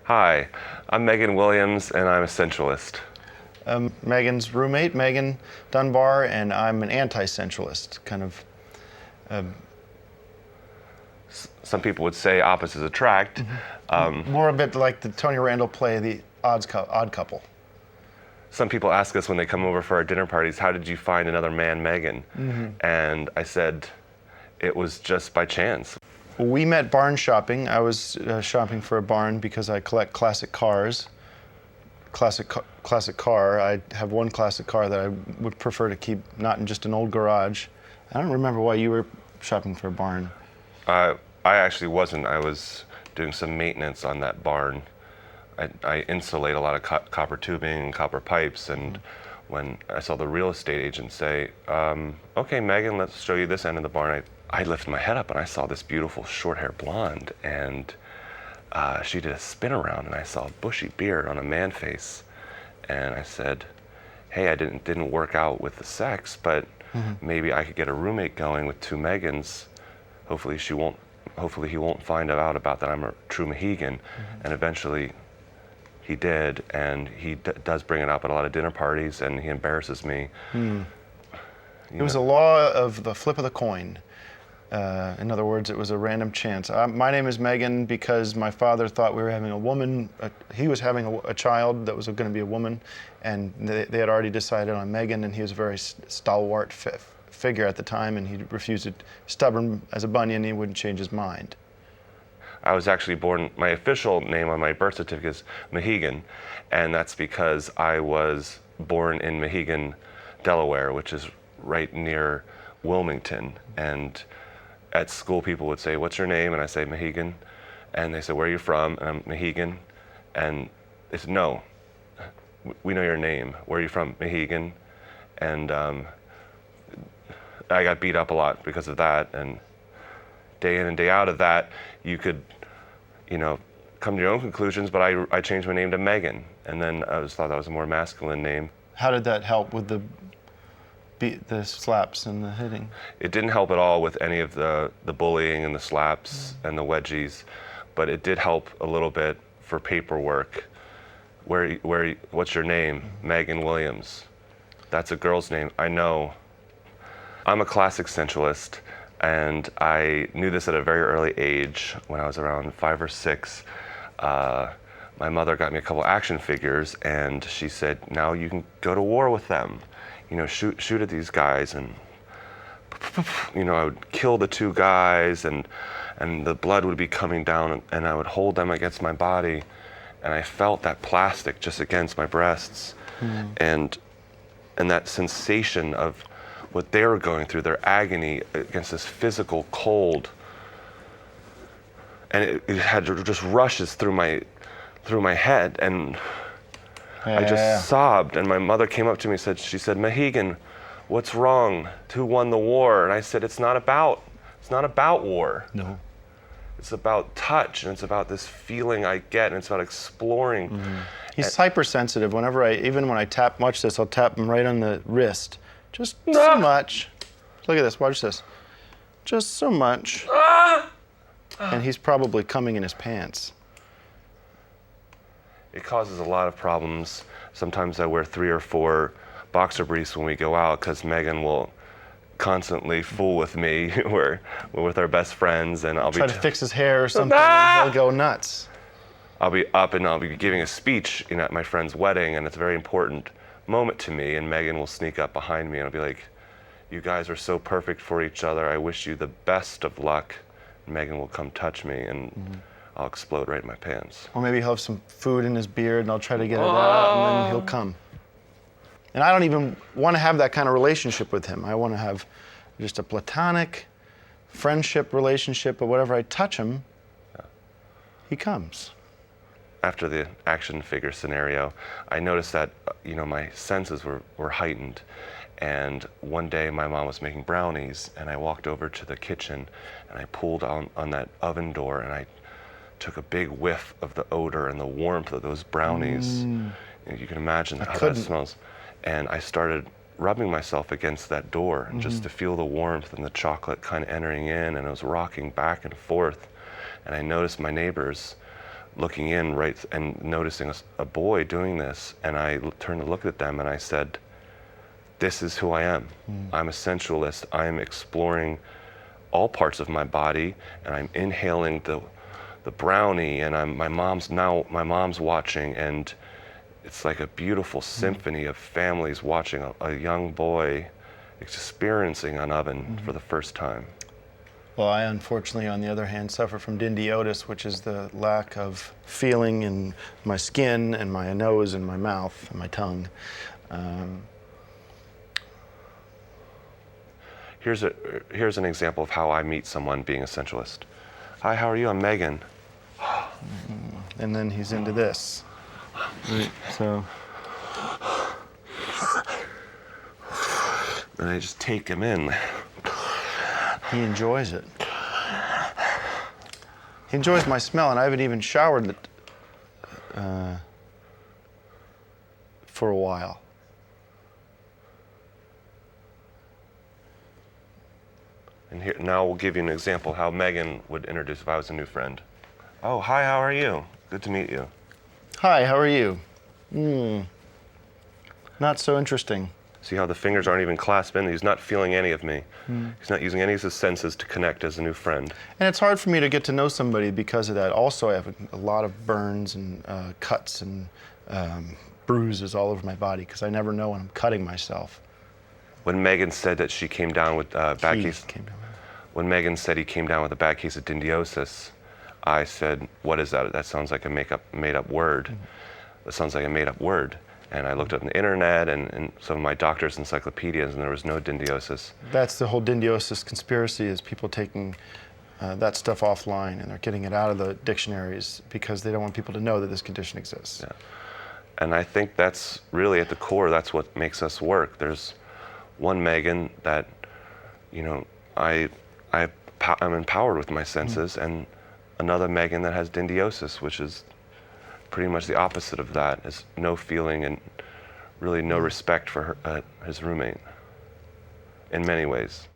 Hi, I'm Megan Williams, and I'm a sensualist. Megan's roommate, Megan Dunbar, and I'm an anti-sensualist, kind of. Some people would say opposites attract. More a bit like the Tony Randall play, The Odd Couple. Some people ask us when they come over for our dinner parties, how did you find another man, Megan? And I said, it was just by chance. We met barn shopping. I was shopping for a barn because I collect classic cars. Classic car. I have one classic car that I would prefer to keep not in just an old garage. I don't remember why you were shopping for a barn. I actually wasn't. I was doing some maintenance on that barn. I insulate a lot of copper tubing and copper pipes, and when I saw the real estate agent say, okay, Megan, let's show you this end of the barn, I lifted my head up and I saw this beautiful short-hair blonde, and she did a spin around and I saw a bushy beard on a man face, and I said, hey, I didn't work out with the sex, but maybe I could get a roommate going with two Megans. Hopefully he won't find out about that I'm a true Mehegan. And eventually he did, and he does bring it up at a lot of dinner parties, and he embarrasses me. It was a law of the flip of the coin. In other words, it was a random chance. My name is Megan because my father thought we were having a woman. He was having a child that was going to be a woman, and they had already decided on Megan, and he was a very stalwart figure at the time, and he refused it. Stubborn as a bunny, and he wouldn't change his mind. I was actually born, my official name on my birth certificate is Mehegan, and that's because I was born in Mehegan, Delaware, which is right near Wilmington. And at school people would say, what's your name? And I say Mehegan. And they say, where are you from? And I'm Mehegan. And they said, no, we know your name. Where are you from? Mehegan. And I got beat up a lot because of that. And day in and day out of that, you could, come to your own conclusions, but I changed my name to Megan. And then I thought that was a more masculine name. How did that help with the slaps and the hitting? It didn't help at all with any of the bullying and the slaps and the wedgies, but it did help a little bit for paperwork. What's your name? Megan Williams. That's a girl's name. I know. I'm a classic sensualist, and I knew this at a very early age. When I was around 5 or 6, my mother got me a couple action figures, and she said, now you can go to war with them. Shoot at these guys, and I would kill the two guys, and the blood would be coming down, and I would hold them against my body, and I felt that plastic just against my breasts, and that sensation of what they were going through, their agony against this physical cold, and it had just rushes through my head, and I just sobbed, and my mother came up to me and she said, Mehegan, what's wrong? Who won the war? And I said, it's not about war. No. It's about touch, and it's about this feeling I get, and it's about exploring. He's hypersensitive. Even when I tap, watch this, I'll tap him right on the wrist. Just so much. Look at this, watch this. Just so much. And he's probably coming in his pants. It causes a lot of problems. Sometimes I wear 3 or 4 boxer briefs when we go out because Megan will constantly fool with me. We're with our best friends, and I'll try to fix his hair or something, and he'll go nuts. I'll be up and I'll be giving a speech at my friend's wedding, and it's a very important moment to me, and Megan will sneak up behind me and I'll be like, you guys are so perfect for each other. I wish you the best of luck. And Megan will come touch me, and I'll explode right in my pants. Or maybe he'll have some food in his beard, and I'll try to get it out, and then he'll come. And I don't even want to have that kind of relationship with him. I want to have just a platonic friendship relationship, but whenever I touch him, he comes. After the action figure scenario, I noticed that my senses were heightened. And one day my mom was making brownies, and I walked over to the kitchen and I pulled on that oven door, and I took a big whiff of the odor and the warmth of those brownies. You can imagine how that smells. And I started rubbing myself against that door just to feel the warmth and the chocolate kind of entering in, and it was rocking back and forth. And I noticed my neighbors looking in, right, and noticing a boy doing this, and I turned to look at them and I said, this is who I am. I'm a sensualist. I'm exploring all parts of my body, and I'm inhaling the brownie, and my mom's watching, and it's like a beautiful symphony of families watching a young boy experiencing an oven for the first time. Well, I unfortunately, on the other hand, suffer from dendiosis, which is the lack of feeling in my skin and my nose and my mouth and my tongue. Here's an example of how I meet someone being a sensualist. Hi, how are you? I'm Megan. And then he's into this. Right, so. And I just take him in. He enjoys it. He enjoys my smell, and I haven't even showered for a while. And here, now we'll give you an example how Megan would introduce if I was a new friend. Oh, hi, how are you? Good to meet you. Hi, how are you? Not so interesting. See how the fingers aren't even clasped in? He's not feeling any of me. He's not using any of his senses to connect as a new friend. And it's hard for me to get to know somebody because of that. Also, I have a lot of burns and cuts and bruises all over my body because I never know when I'm cutting myself. When Megan said that she came down with bad case, when Megan said he came down with a bad case of dendiosis, I said, "What is that? That sounds like a made-up word. That sounds like a made-up word." And I looked up on the internet and some of my doctor's encyclopedias, and there was no dendiosis. That's the whole dendiosis conspiracy, is people taking that stuff offline and they're getting it out of the dictionaries because they don't want people to know that this condition exists. Yeah. And I think that's really at the core, that's what makes us work. There's one Megan that, you know, I'm empowered with my senses, and another Megan that has dendiosis, which is pretty much the opposite of that, is no feeling and really no respect for his roommate in many ways.